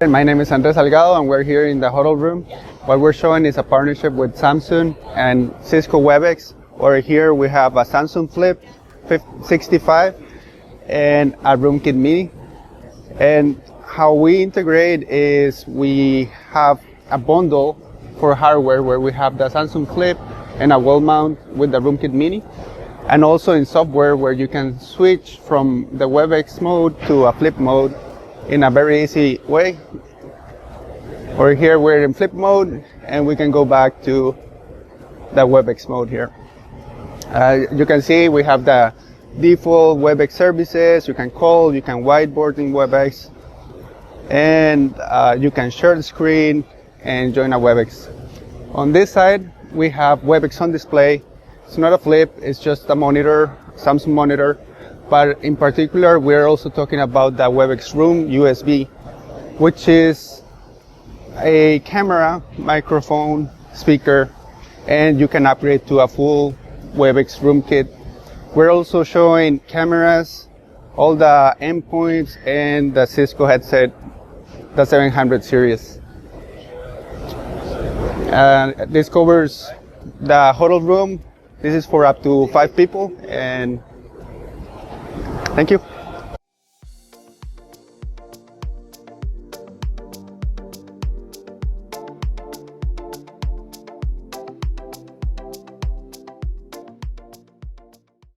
My name is Andres Salgado and we're here in the huddle room. What we're showing is a partnership with Samsung and Cisco WebEx. Over here we have a Samsung Flip 65 and a RoomKit Mini. And how we integrate is we have a bundle for hardware where we have the Samsung Flip and a wall mount with the RoomKit Mini. And also in software where you can switch from the WebEx mode to a Flip mode in a very easy way. Over here we're in Flip mode and we can go back to the WebEx mode here. You can see we have the default WebEx services. You can call, you can whiteboard in WebEx, and you can share the screen and join a WebEx. On this side we have WebEx on display. It's not a Flip, it's just a monitor, Samsung monitor. But in particular, we're also talking about the WebEx Room USB, which is a camera, microphone, speaker, and you can upgrade to a full WebEx Room kit. We're also showing cameras, all the endpoints, and the Cisco headset, the 700 series. This covers the huddle room. This is for up to 5 people, and thank you.